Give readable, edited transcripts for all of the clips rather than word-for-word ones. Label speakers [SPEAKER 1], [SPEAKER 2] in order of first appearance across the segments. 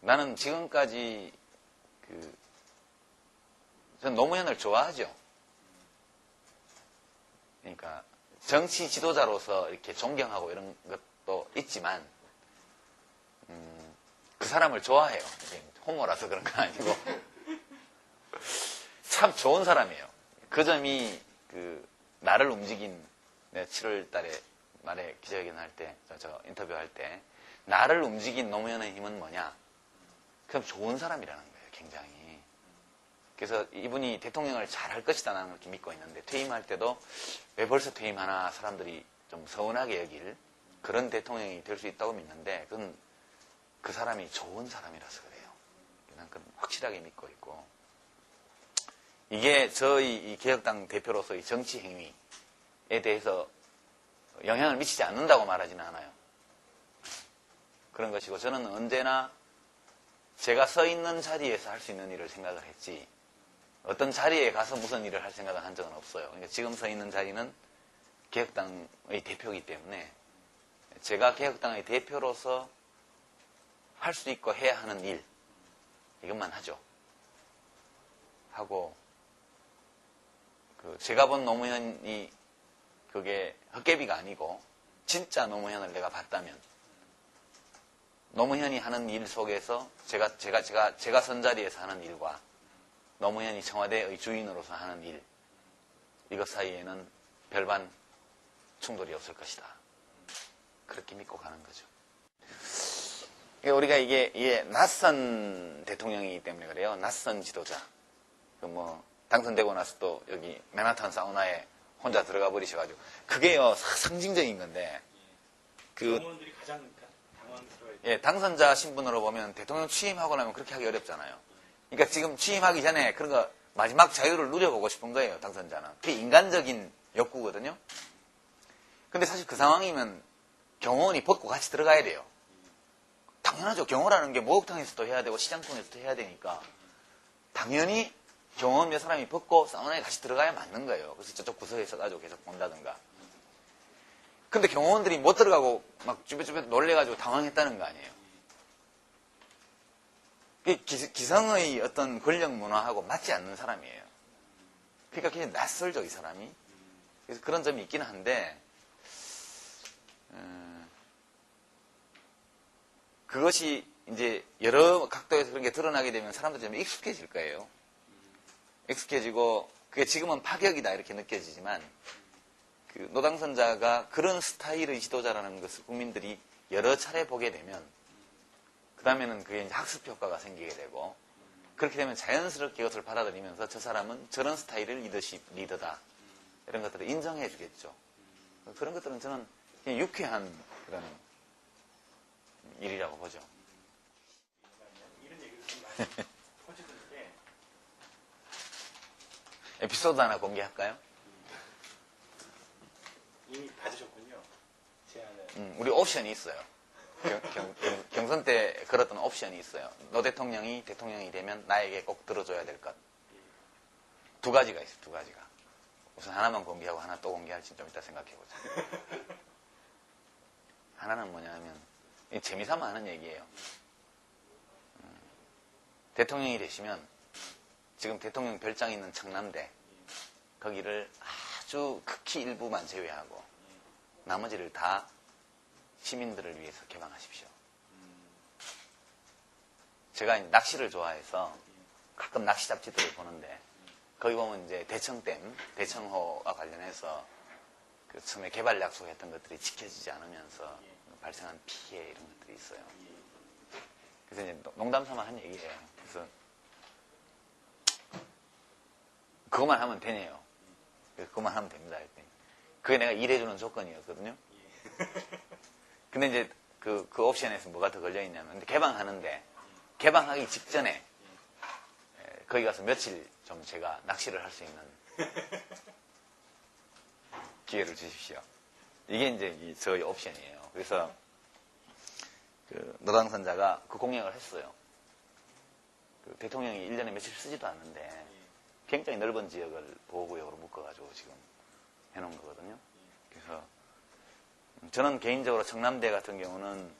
[SPEAKER 1] 나는 지금까지 전 노무현을 좋아하죠. 그러니까 정치 지도자로서 이렇게 존경하고 이런 것도 있지만 그 사람을 좋아해요. 호모라서 그런 건 아니고 참 좋은 사람이에요. 그 점이 나를 움직인 7월 달에 말에 기자회견 할 때, 저 인터뷰할 때 나를 움직인 노무현의 힘은 뭐냐? 그럼 좋은 사람이라는 거예요. 굉장히. 그래서 이분이 대통령을 잘할 것이다 나는 그렇게 믿고 있는데 퇴임할 때도 왜 벌써 퇴임하나 사람들이 좀 서운하게 여길 그런 대통령이 될 수 있다고 믿는데 그건 그 사람이 좋은 사람이라서 그래요. 난 그건 확실하게 믿고 있고 이게 저희 이 개혁당 대표로서의 정치 행위에 대해서 영향을 미치지 않는다고 말하지는 않아요. 그런 것이고 저는 언제나 제가 서 있는 자리에서 할 수 있는 일을 생각을 했지 어떤 자리에 가서 무슨 일을 할 생각을 한 적은 없어요. 그러니까 지금 서 있는 자리는 개혁당의 대표이기 때문에 제가 개혁당의 대표로서 할 수 있고 해야 하는 일 이것만 하죠. 하고 제가 본 노무현이 그게 헛개비가 아니고 진짜 노무현을 내가 봤다면 노무현이 하는 일 속에서 제가 선 자리에서 하는 일과 노무현이 청와대의 주인으로서 하는 일 이것 사이에는 별반 충돌이 없을 것이다. 그렇게 믿고 가는 거죠. 우리가 이게 낯선 대통령이기 때문에 그래요. 낯선 지도자. 당선되고 나서 또 여기 맨하탄 사우나에 혼자 들어가 버리셔가지고 그게요 상징적인 건데
[SPEAKER 2] 의원들이 가장 당황스러워요.
[SPEAKER 1] 예, 당선자 신분으로 보면 대통령 취임하고 나면 그렇게 하기 어렵잖아요. 그러니까 지금 취임하기 전에 그런 거 마지막 자유를 누려보고 싶은 거예요. 당선자는. 그게 인간적인 욕구거든요. 근데 사실 그 상황이면 경호원이 벗고 같이 들어가야 돼요. 당연하죠. 경호라는 게 목욕탕에서도 해야 되고 시장통에서도 해야 되니까 당연히 경호원 몇 사람이 벗고 사우나에 같이 들어가야 맞는 거예요. 그래서 저쪽 구석에 있어가지고 계속 본다든가. 근데 경호원들이 못 들어가고 막 쭈뼛쭈뼛 놀래가지고 당황했다는 거 아니에요. 기성의 어떤 권력 문화하고 맞지 않는 사람이에요. 그러니까 굉장히 낯설죠, 이 사람이. 그래서 그런 점이 있긴 한데, 그것이 이제 여러 각도에서 그런 게 드러나게 되면 사람들이 좀 익숙해질 거예요. 익숙해지고, 그게 지금은 파격이다, 이렇게 느껴지지만, 노당선자가 그런 스타일의 지도자라는 것을 국민들이 여러 차례 보게 되면, 그 다음에는 그게 이제 학습 효과가 생기게 되고, 그렇게 되면 자연스럽게 이것을 받아들이면서 저 사람은 저런 스타일의 리더다. 이런 것들을 인정해 주겠죠. 그런 것들은 저는 그냥 유쾌한 그런 일이라고 보죠.
[SPEAKER 2] 이런 얘기를 좀 많이 퍼주는데
[SPEAKER 1] 에피소드 하나 공개할까요?
[SPEAKER 2] 이미 받으셨군요. 제안을.
[SPEAKER 1] 우리 옵션이 있어요. 경선 때 걸었던 옵션이 있어요. 노 대통령이 대통령이 되면 나에게 꼭 들어줘야 될 것. 두 가지가 있어요. 두 가지가. 우선 하나만 공개하고 하나 또 공개할지 좀 이따 생각해보자. 하나는 뭐냐면 재미삼아 하는 얘기예요. 대통령이 되시면 지금 대통령 별장 있는 청남대 거기를 아주 극히 일부만 제외하고 나머지를 다 시민들을 위해서 개방하십시오. 제가 낚시를 좋아해서 가끔 낚시 잡지들을 보는데 거기 보면 이제 대청댐, 대청호와 관련해서 그 처음에 개발 약속했던 것들이 지켜지지 않으면서 발생한 피해 이런 것들이 있어요. 그래서 이제 농담삼아 한 얘기예요. 그래서 그것만 하면 되네요. 그것만 하면 됩니다. 그게 내가 일해주는 조건이었거든요. 근데 이제 그 옵션에서 뭐가 더 걸려있냐면, 근데 개방하는데, 개방하기 직전에, 거기 가서 며칠 좀 제가 낚시를 할 수 있는 기회를 주십시오. 이게 이제 저희 옵션이에요. 그래서, 노당선자가 그 공약을 했어요. 대통령이 1년에 며칠 쓰지도 않는데, 굉장히 넓은 지역을 보호구역으로 묶어가지고 지금 해놓은 거거든요. 그래서, 저는 개인적으로 청남대 같은 경우는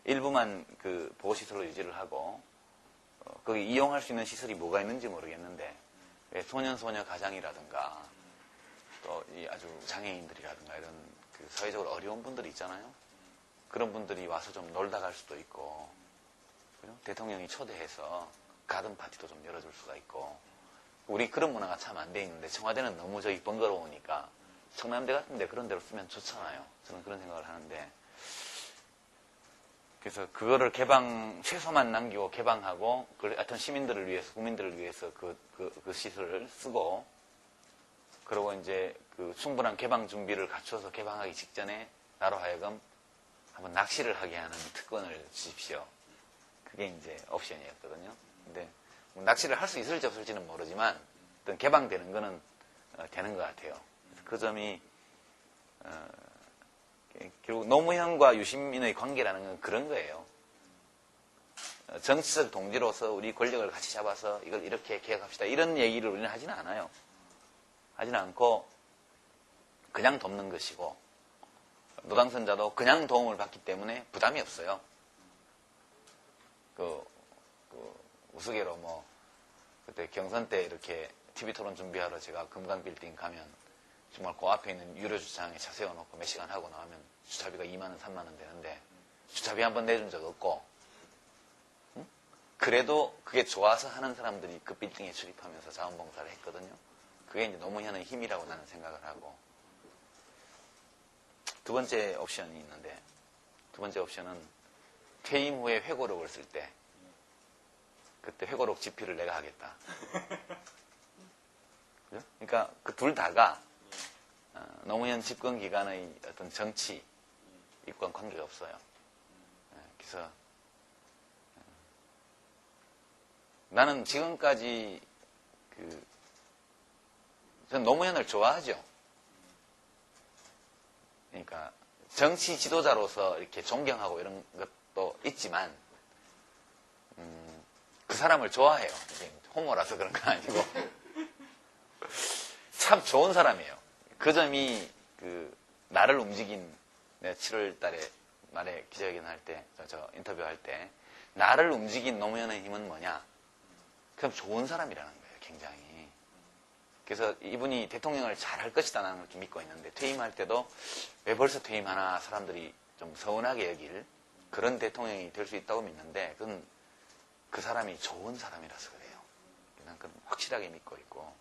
[SPEAKER 1] 일부만 그 보호시설로 유지를 하고, 거기 이용할 수 있는 시설이 뭐가 있는지 모르겠는데, 왜 소년소녀 가장이라든가, 또 이 아주 장애인들이라든가 이런 그 사회적으로 어려운 분들이 있잖아요. 그런 분들이 와서 좀 놀다 갈 수도 있고, 그죠? 대통령이 초대해서 가든 파티도 좀 열어줄 수가 있고, 우리 그런 문화가 참 안 돼 있는데, 청와대는 너무 저기 번거로우니까, 청남대 같은데 그런 데로 쓰면 좋잖아요. 저는 그런 생각을 하는데, 그래서 그거를 최소만 남기고 개방하고, 하여튼 시민들을 위해서, 국민들을 위해서 그 시설을 쓰고, 그리고 이제 그 충분한 개방 준비를 갖춰서 개방하기 직전에 나로 하여금 한번 낚시를 하게 하는 특권을 주십시오. 그게 이제 옵션이었거든요. 근데 뭐 낚시를 할 수 있을지 없을지는 모르지만, 어떤 개방되는 거는 되는 것 같아요. 그 점이, 결국 노무현과 유시민의 관계라는 건 그런 거예요. 정치적 동지로서 우리 권력을 같이 잡아서 이걸 이렇게 개혁합시다. 이런 얘기를 우리는 하지는 않아요. 하지는 않고 그냥 돕는 것이고, 노당선자도 그냥 도움을 받기 때문에 부담이 없어요. 우스개로 그때 경선 때 이렇게 TV 토론 준비하러 제가 금강빌딩 가면 정말 그 앞에 있는 유료주차장에 차 세워놓고 몇 시간 하고 나오면 주차비가 2만원, 3만원 되는데 주차비 한 번 내준 적 없고, 응? 그래도 그게 좋아서 하는 사람들이 그 빌딩에 출입하면서 자원봉사를 했거든요. 그게 이제 노무현의 힘이라고 나는 생각을 하고, 두 번째 옵션이 있는데, 두 번째 옵션은 퇴임 후에 회고록을 쓸 때, 그때 회고록 집필을 내가 하겠다. 그러니까 그 둘 다가 노무현 집권 기간의 어떤 정치 입과 관계가 없어요. 그래서 나는 지금까지 전 노무현을 좋아하죠. 그러니까 정치 지도자로서 이렇게 존경하고 이런 것도 있지만, 그 사람을 좋아해요. 이게 호모라서 그런 건 아니고 참 좋은 사람이에요. 그 점이 나를 움직인, 내가 7월 달에 말에 기자회견 할 때, 저 인터뷰 할 때, 나를 움직인 노무현의 힘은 뭐냐? 그럼 좋은 사람이라는 거예요, 굉장히. 그래서 이분이 대통령을 잘할 것이다라는 걸 좀 믿고 있는데, 퇴임할 때도 왜 벌써 퇴임하나 사람들이 좀 서운하게 여길 그런 대통령이 될 수 있다고 믿는데, 그건 그 사람이 좋은 사람이라서 그래요. 난 그건 확실하게 믿고 있고,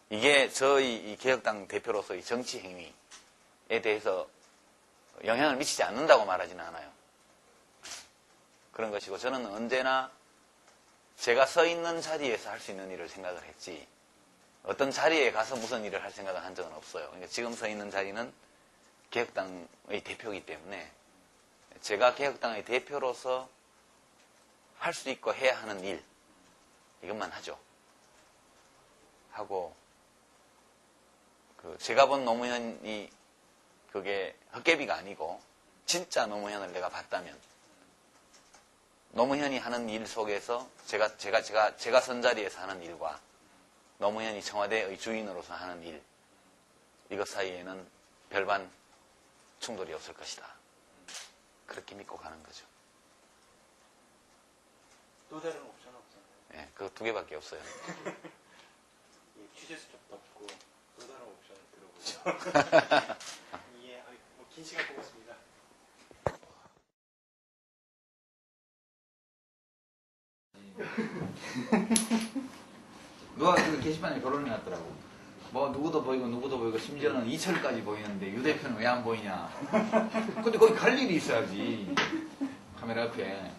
[SPEAKER 1] 이게 저희 이 개혁당 대표로서의 정치 행위에 대해서 영향을 미치지 않는다고 말하지는 않아요. 그런 것이고, 저는 언제나 제가 서 있는 자리에서 할 수 있는 일을 생각을 했지, 어떤 자리에 가서 무슨 일을 할 생각을 한 적은 없어요. 그러니까 지금 서 있는 자리는 개혁당의 대표이기 때문에 제가 개혁당의 대표로서 할 수 있고 해야 하는 일, 이것만 하죠. 하고, 제가 본 노무현이 그게 헛개비가 아니고 진짜 노무현을 내가 봤다면, 노무현이 하는 일 속에서 제가 선 자리에서 하는 일과 노무현이 청와대의 주인으로서 하는 일, 이것 사이에는 별반 충돌이 없을 것이다. 그렇게 믿고 가는 거죠.
[SPEAKER 2] 또 다른 옵션은 없잖아요.
[SPEAKER 1] 네, 그 두 개밖에 없어요.
[SPEAKER 2] 취재 수첩도 없고 또 다른 옵션을 들어보죠. 예, 긴 시간 보겠습니다.
[SPEAKER 3] 누가 그 게시판에 결론이 났더라고. 뭐 누구도 보이고 심지어는 이철까지 보이는데 유 대표는 왜 안 보이냐. 근데 거기 갈 일이 있어야지. 카메라 옆에.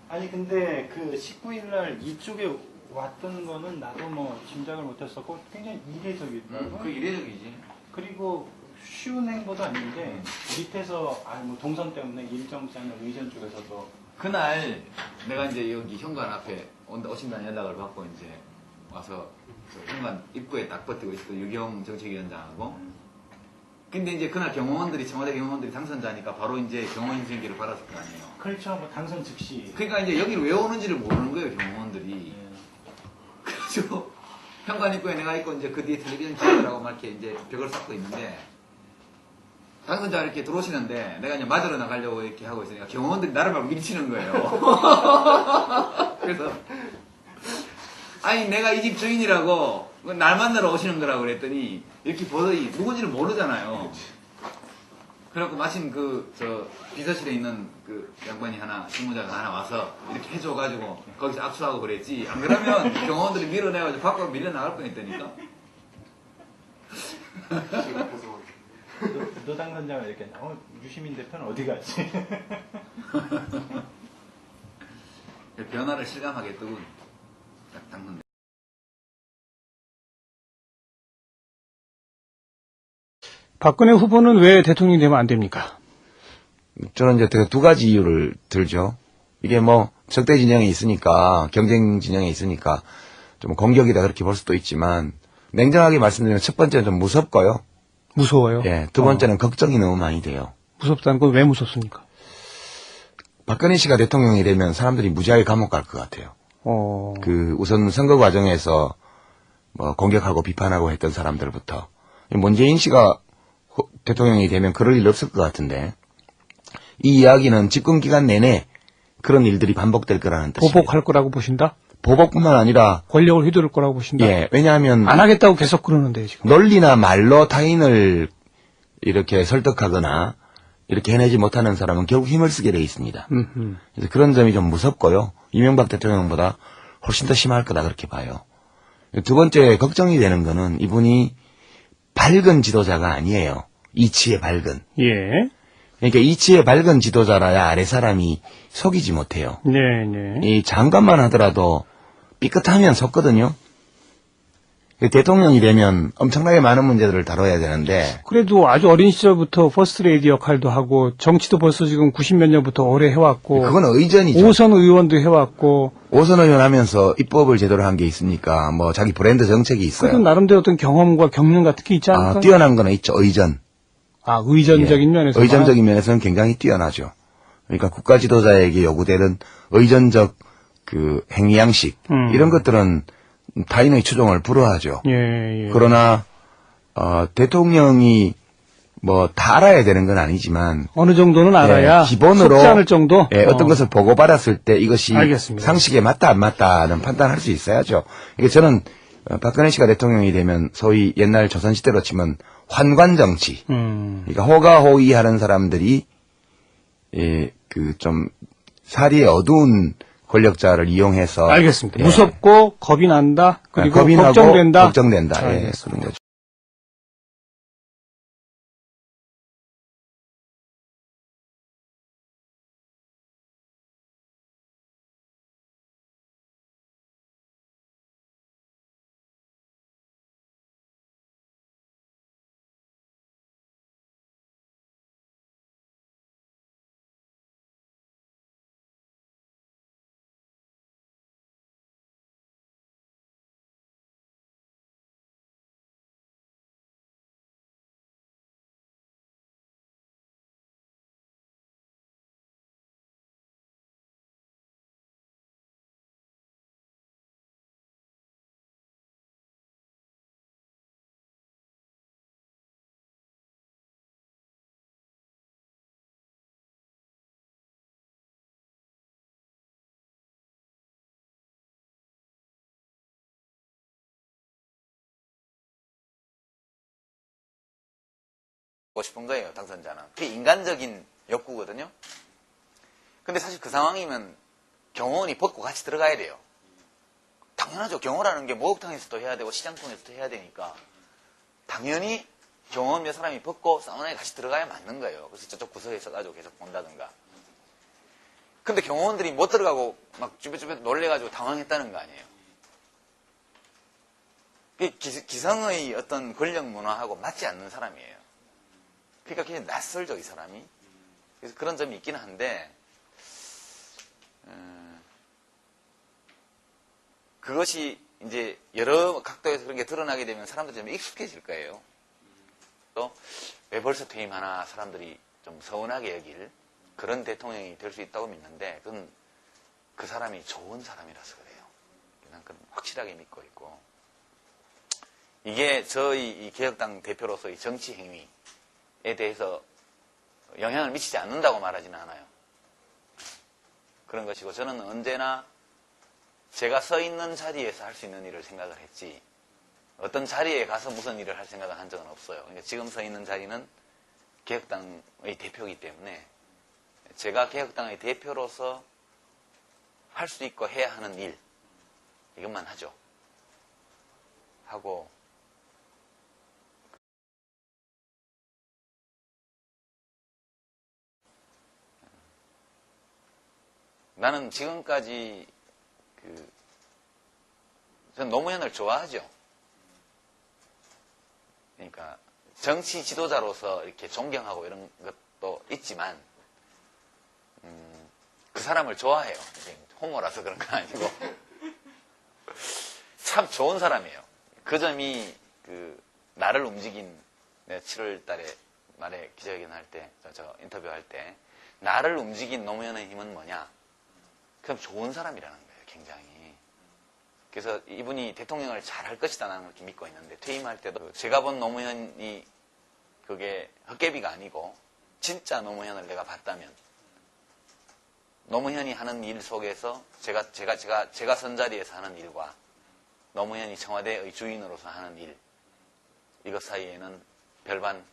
[SPEAKER 4] 아니 근데 그 19일날 이쪽에 왔던 거는 나도 뭐 짐작을 못했었고 굉장히 이례적이더라고요.
[SPEAKER 3] 그 이례적이지.
[SPEAKER 4] 그리고 쉬운 행보도 아닌데 밑에서 뭐 동선 때문에 일정장을 의전 쪽에서도
[SPEAKER 3] 그날 내가 이제 여기 현관 앞에 오신다는 연락을 받고 이제 와서 그 현관 입구에 딱 버티고 있었고, 유경 정책위원장하고. 근데 이제 그날 청와대 경호원들이 당선자니까 바로 이제 경호인수행기를 받았을 거 아니에요.
[SPEAKER 4] 그렇죠. 뭐 당선 즉시.
[SPEAKER 3] 그러니까 이제 여기를 왜 오는지를 모르는 거예요, 경호원들이.
[SPEAKER 4] 예.
[SPEAKER 3] 그래서 현관 입구에 내가 있고 이제 그 뒤에 텔레비전 기자들하고 막 이렇게 이제 벽을 쌓고 있는데, 당선자 이렇게 들어오시는데 내가 이제 맞으러 나가려고 이렇게 하고 있으니까 경호원들이 나를 막 밀치는 거예요. 그래서 아니 내가 이 집 주인이라고 날 만나러 오시는 거라고 그랬더니 이렇게 보더니 누군지를 모르잖아요. 그래갖고 마침 비서실에 있는 그 양반이 직무자가 하나 와서 이렇게 해줘가지고 거기서 악수하고 그랬지. 안 그러면 경호원들이 밀어내가지고 밖으로 밀려나갈 뻔했다니까.
[SPEAKER 4] 너 당선자가 이렇게 유시민 대표는 어디 갔지?
[SPEAKER 3] 변화를 실감하겠더군. 딱 당선돼.
[SPEAKER 5] 박근혜 후보는 왜 대통령이 되면 안 됩니까?
[SPEAKER 6] 저는 이제 두 가지 이유를 들죠. 이게 뭐 적대 진영이 있으니까, 경쟁 진영이 있으니까 좀 공격이다 그렇게 볼 수도 있지만, 냉정하게 말씀드리면 첫 번째는 좀 무섭고요.
[SPEAKER 5] 무서워요?
[SPEAKER 6] 예, 두 번째는 걱정이 너무 많이 돼요.
[SPEAKER 5] 무섭다는 건 왜 무섭습니까?
[SPEAKER 6] 박근혜 씨가 대통령이 되면 사람들이 무지하게 감옥 갈 것 같아요. 우선 선거 과정에서 뭐 공격하고 비판하고 했던 사람들부터, 문재인 씨가 대통령이 되면 그럴 일 없을 것 같은데, 이 이야기는 집권 기간 내내 그런 일들이 반복될 거라는 뜻이에요.
[SPEAKER 5] 보복할 거라고 보신다?
[SPEAKER 6] 보복뿐만 아니라
[SPEAKER 5] 권력을 휘두를 거라고 보신다?
[SPEAKER 6] 예, 왜냐하면
[SPEAKER 5] 안 하겠다고 계속 그러는데요, 지금.
[SPEAKER 6] 논리나 말로 타인을 이렇게 설득하거나 이렇게 해내지 못하는 사람은 결국 힘을 쓰게 돼 있습니다. 그래서 그런 점이 좀 무섭고요. 이명박 대통령보다 훨씬 더 심할 거다 그렇게 봐요. 두 번째 걱정이 되는 거는 이분이 밝은 지도자가 아니에요. 이치에 밝은.
[SPEAKER 5] 예.
[SPEAKER 6] 그러니까 이치에 밝은 지도자라야 아래 사람이 속이지 못해요.
[SPEAKER 5] 네.
[SPEAKER 6] 이 장관만 하더라도 삐끗하면 속거든요. 대통령이 되면 엄청나게 많은 문제들을 다뤄야 되는데.
[SPEAKER 5] 그래도 아주 어린 시절부터 퍼스트레이디 역할도 하고, 정치도 벌써 지금 90몇 년부터 오래 해왔고.
[SPEAKER 6] 그건 의전이죠.
[SPEAKER 5] 오선 의원도 해왔고.
[SPEAKER 6] 오선 의원 하면서 입법을 제대로 한 게 있으니까, 뭐, 자기 브랜드 정책이 있어요.
[SPEAKER 5] 그래도 나름대로 어떤 경험과 경륜 같은 게 있지 않을까?
[SPEAKER 6] 뛰어난 거는 있죠, 의전.
[SPEAKER 5] 의전적인 면에서.
[SPEAKER 6] 의전적인 면에서는 굉장히 뛰어나죠. 그러니까 국가 지도자에게 요구되는 의전적 행위 양식, 이런 것들은 타인의 추종을 불허하죠.
[SPEAKER 5] 예.
[SPEAKER 6] 그러나, 대통령이 뭐 다 알아야 되는 건 아니지만
[SPEAKER 5] 어느 정도는 알아야
[SPEAKER 6] 기본으로
[SPEAKER 5] 속지 않을 정도.
[SPEAKER 6] 어떤 것을 보고받았을 때 이것이
[SPEAKER 5] 알겠습니다.
[SPEAKER 6] 상식에 맞다 안 맞다는 판단할 수 있어야죠. 이게 저는 박근혜 씨가 대통령이 되면 소위 옛날 조선시대로 치면 환관 정치. 그러니까 호가호위하는 사람들이 좀 사리에 어두운 권력자를 이용해서
[SPEAKER 5] 알겠습니다. 무섭고 겁이 난다. 그리고
[SPEAKER 6] 겁이
[SPEAKER 5] 걱정된다.
[SPEAKER 6] 나고 걱정된다.
[SPEAKER 5] 알겠습니다.
[SPEAKER 6] 그런 거죠.
[SPEAKER 1] 하고 싶은 거예요, 당선자는. 그게 인간적인 욕구거든요. 근데 사실 그 상황이면 경호원이 벗고 같이 들어가야 돼요. 당연하죠. 경호라는 게 목욕탕에서도 해야 되고 시장통에서도 해야 되니까 당연히 경호원 몇 사람이 벗고 사우나에 같이 들어가야 맞는 거예요. 그래서 저쪽 구석에 있어가지고 계속 본다든가. 근데 경호원들이 못 들어가고 막 주변 놀래가지고 당황했다는 거 아니에요. 기성의 어떤 권력 문화하고 맞지 않는 사람이에요. 그러니까 굉장히 낯설죠, 이 사람이. 그래서 그런 점이 있긴 한데, 그것이 이제 여러 각도에서 그런 게 드러나게 되면 사람들이 좀 익숙해질 거예요. 또, 왜 벌써 퇴임하나 사람들이 좀 서운하게 여길 그런 대통령이 될 수 있다고 믿는데, 그건 그 사람이 좋은 사람이라서 그래요. 난 그건 확실하게 믿고 있고. 이게 저희 이 개혁당 대표로서의 정치 행위에 대해서 영향을 미치지 않는다고 말하지는 않아요. 그런 것이고 저는 언제나 제가 서 있는 자리에서 할 수 있는 일을 생각을 했지 어떤 자리에 가서 무슨 일을 할 생각을 한 적은 없어요. 그러니까 지금 서 있는 자리는 개혁당의 대표이기 때문에 제가 개혁당의 대표로서 할 수 있고 해야 하는 일 이것만 하죠. 하고 나는 지금까지 전 노무현을 좋아하죠. 그러니까 정치 지도자로서 이렇게 존경하고 이런 것도 있지만 그 사람을 좋아해요. 호모라서 그런 건 아니고 참 좋은 사람이에요. 그 점이 나를 움직인 7월 달에 말에 기자회견 할 때, 저 인터뷰할 때 나를 움직인 노무현의 힘은 뭐냐? 그럼 좋은 사람이라는 거예요. 굉장히. 그래서 이분이 대통령을 잘할 것이다 나는 그렇게 믿고 있는데 퇴임할 때도 제가 본 노무현이 그게 헛개비가 아니고 진짜 노무현을 내가 봤다면 노무현이 하는 일 속에서 제가 선 자리에서 하는 일과 노무현이 청와대의 주인으로서 하는 일 이것 사이에는 별반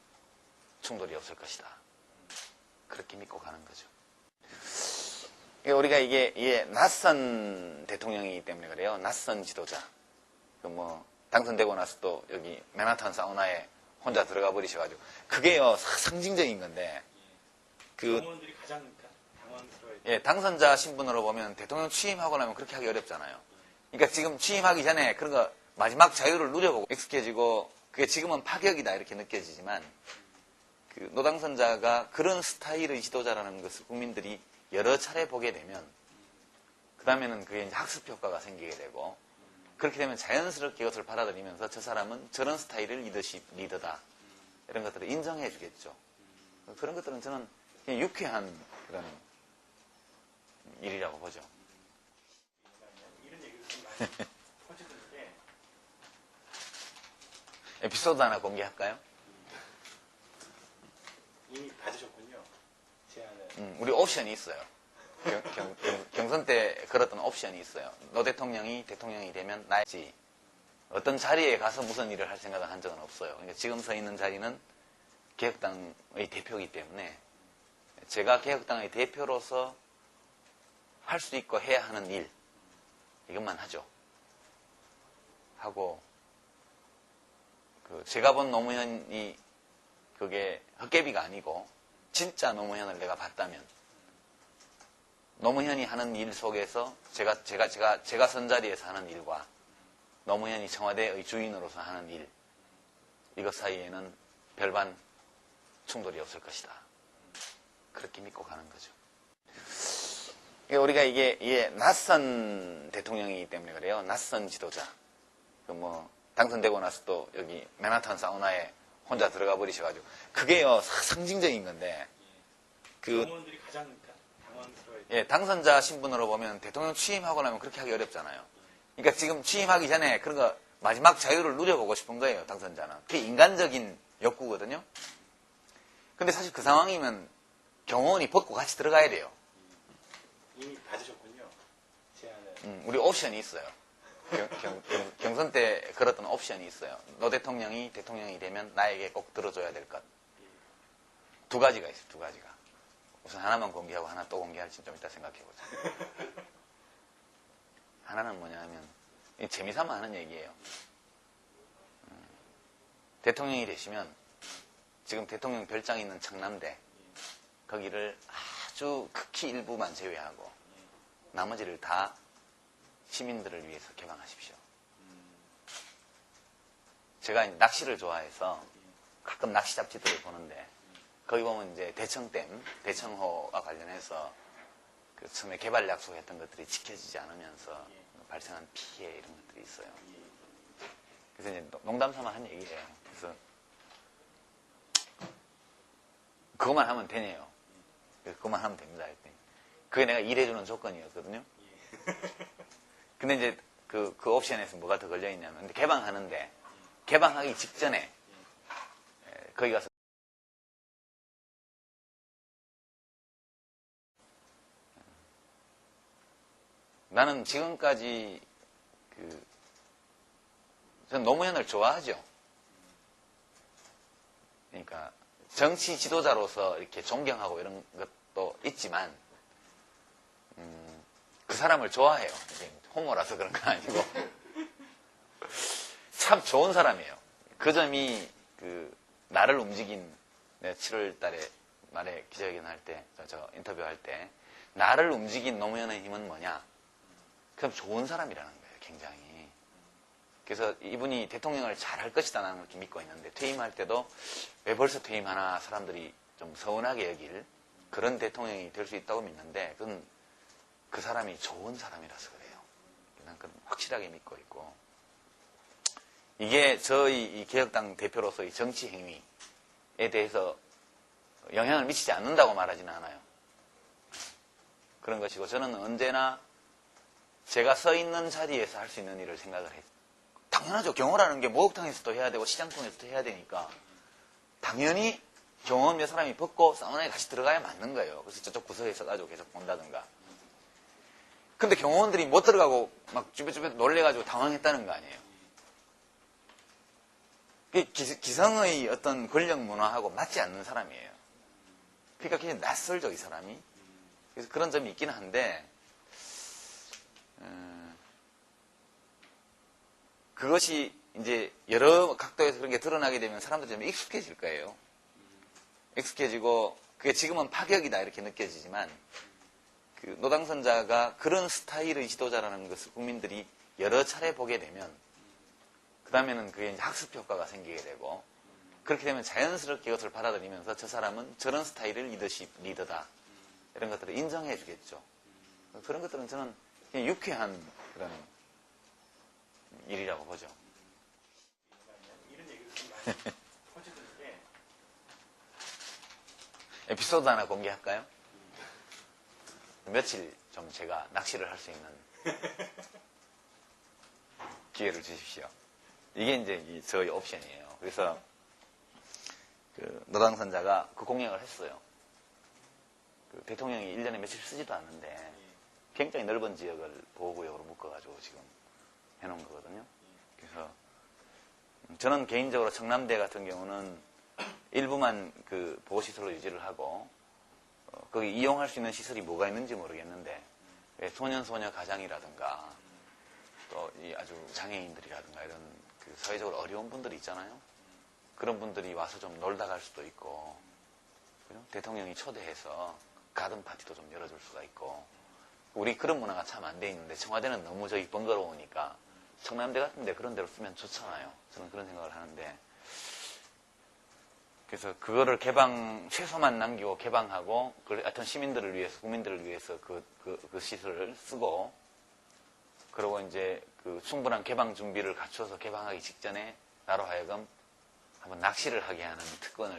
[SPEAKER 1] 충돌이 없을 것이다. 그렇게 믿고 가는 거죠. 우리가 이게 낯선 대통령이기 때문에 그래요. 낯선 지도자. 당선되고 나서 또 여기 맨하탄 사우나에 혼자 들어가 버리셔가지고 그게요 상징적인 건데
[SPEAKER 2] 의원들이 가장 당황스러워요.
[SPEAKER 1] 예, 당선자 신분으로 보면 대통령 취임하고 나면 그렇게 하기 어렵잖아요. 그러니까 지금 취임하기 전에 그런 거 마지막 자유를 누려보고 익숙해지고 그게 지금은 파격이다 이렇게 느껴지지만 노당선자가 그런 스타일의 지도자라는 것을 국민들이 여러 차례 보게 되면 그 다음에는 그게 이제 학습 효과가 생기게 되고 그렇게 되면 자연스럽게 이것을 받아들이면서 저 사람은 저런 스타일의 리더다 이런 것들을 인정해 주겠죠. 그런 것들은 저는 그냥 유쾌한 그런 일이라고 보죠.
[SPEAKER 2] 이런 얘기를 좀 많이 퍼주는데
[SPEAKER 1] 에피소드 하나 공개할까요?
[SPEAKER 2] 이미 받으셨군요. 제안을.
[SPEAKER 1] 우리 옵션이 있어요. 경선 때 걸었던 옵션이 있어요. 노 대통령이 되면 나지 어떤 자리에 가서 무슨 일을 할 생각을 한 적은 없어요. 그러니까 지금 서 있는 자리는 개혁당의 대표이기 때문에 제가 개혁당의 대표로서 할 수 있고 해야 하는 일 이것만 하죠. 하고 제가 본 노무현이 그게 헛개비가 아니고 진짜 노무현을 내가 봤다면 노무현이 하는 일 속에서 제가 선 자리에서 하는 일과 노무현이 청와대의 주인으로서 하는 일 이것 사이에는 별반 충돌이 없을 것이다. 그렇게 믿고 가는 거죠. 우리가 이게 낯선 대통령이기 때문에 그래요. 낯선 지도자. 당선되고 나서 또 여기 맨하탄 사우나에 혼자 들어가 버리셔가지고 그게요 상징적인 건데
[SPEAKER 2] 의원들이 가장 당황스러워요.
[SPEAKER 1] 예, 당선자 신분으로 보면 대통령 취임하고 나면 그렇게 하기 어렵잖아요. 그러니까 지금 취임하기 전에 그런 거 마지막 자유를 누려보고 싶은 거예요. 당선자는. 그게 인간적인 욕구거든요. 근데 사실 그 상황이면 경호원이 벗고 같이 들어가야 돼요.
[SPEAKER 2] 이미 받으셨군요. 제안을.
[SPEAKER 1] 우리 옵션이 있어요. 경선 때 걸었던 옵션이 있어요. 노 대통령이 되면 나에게 꼭 들어줘야 될 것. 두 가지가 있어요. 두 가지가. 우선 하나만 공개하고 하나 또 공개할지 좀 이따 생각해보자. 하나는 뭐냐 하면 재미삼아 하는 얘기예요. 대통령이 되시면 지금 대통령 별장 있는 청남대 거기를 아주 극히 일부만 제외하고 나머지를 다 시민들을 위해서 개방하십시오. 제가 이제 낚시를 좋아해서 가끔 낚시 잡지들을 보는데 거기 보면 이제 대청댐, 대청호와 관련해서 처음에 개발 약속했던 것들이 지켜지지 않으면서 발생한 피해 이런 것들이 있어요. 그래서 이제 농담 삼아 한 얘기예요. 그래서 그것만 하면 되네요. 그것만 하면 됩니다. 그게 내가 일해주는 조건이었거든요. 근데 이제 그 옵션에서 뭐가 더 걸려있냐면 근데 개방하는데 개방하기 직전에 거기 가서 나는 지금까지 전 노무현을 좋아하죠. 그러니까 정치 지도자로서 이렇게 존경하고 이런 것도 있지만 그 사람을 좋아해요. 이게 호모라서 그런 건 아니고 참 좋은 사람이에요. 그 점이 나를 움직인 7월 달에 말에 기자회견 할 때, 저 인터뷰 할 때 나를 움직인 노무현의 힘은 뭐냐? 그럼 좋은 사람이라는 거예요, 굉장히. 그래서 이분이 대통령을 잘할 것이다 나는 그렇게 믿고 있는데 퇴임할 때도 왜 벌써 퇴임하나 사람들이 좀 서운하게 여길 그런 대통령이 될 수 있다고 믿는데 그건 그 사람이 좋은 사람이라서 그래요. 난 그건 확실하게 믿고 있고 이게 저희 이 개혁당 대표로서의 정치 행위에 대해서 영향을 미치지 않는다고 말하지는 않아요. 그런 것이고 저는 언제나 제가 서 있는 자리에서 할 수 있는 일을 생각을 해요. 당연하죠. 경호라는 게 목욕탕에서도 해야 되고 시장통에서도 해야 되니까 당연히 경호원 몇 사람이 벗고 사우나에 같이 들어가야 맞는 거예요. 그래서 저쪽 구석에 있어가지고 계속 본다든가. 근데 경호원들이 못 들어가고 막 쭈뼛쭈뼛 놀래가지고 당황했다는 거 아니에요. 기성의 어떤 권력 문화하고 맞지 않는 사람이에요. 그러니까 굉장히 낯설죠, 이 사람이. 그래서 그런 점이 있긴 한데, 그것이 이제 여러 각도에서 그런 게 드러나게 되면 사람들이 좀 익숙해질 거예요. 익숙해지고, 그게 지금은 파격이다, 이렇게 느껴지지만, 노당선자가 그런 스타일의 지도자라는 것을 국민들이 여러 차례 보게 되면, 그 다음에는 그게 이제 학습 효과가 생기게 되고, 그렇게 되면 자연스럽게 이것을 받아들이면서 저 사람은 저런 스타일의 리더다. 이런 것들을 인정해 주겠죠. 그런 것들은 저는 그냥 유쾌한 그런 일이라고 보죠.
[SPEAKER 2] 이런 얘기를 좀 많이 퍼지던데
[SPEAKER 1] 에피소드 하나 공개할까요? 며칠 좀 제가 낚시를 할 수 있는 기회를 주십시오. 이게 이제 저희 옵션이에요. 그래서 노당선자가 그 공약을 했어요. 대통령이 1년에 며칠 쓰지도 않는데 굉장히 넓은 지역을 보호구역으로 묶어가지고 지금 해놓은 거거든요. 그래서 저는 개인적으로 청남대 같은 경우는 일부만 그 보호시설로 유지를 하고 거기 이용할 수 있는 시설이 뭐가 있는지 모르겠는데 소년소녀 가장이라든가 또 이 아주 장애인들이라든가 이런 사회적으로 어려운 분들이 있잖아요. 그런 분들이 와서 좀 놀다 갈 수도 있고 대통령이 초대해서 가든 파티도 좀 열어줄 수가 있고 우리 그런 문화가 참 안 돼 있는데 청와대는 너무 저기 번거로우니까 청남대 같은 데 그런 데로 쓰면 좋잖아요. 저는 그런 생각을 하는데 그래서 그거를 최소만 남기고 개방하고 하여튼 시민들을 위해서 국민들을 위해서 그 시설을 쓰고 그리고 이제 충분한 개방 준비를 갖춰서 개방하기 직전에 나로 하여금 한번 낚시를 하게 하는 특권을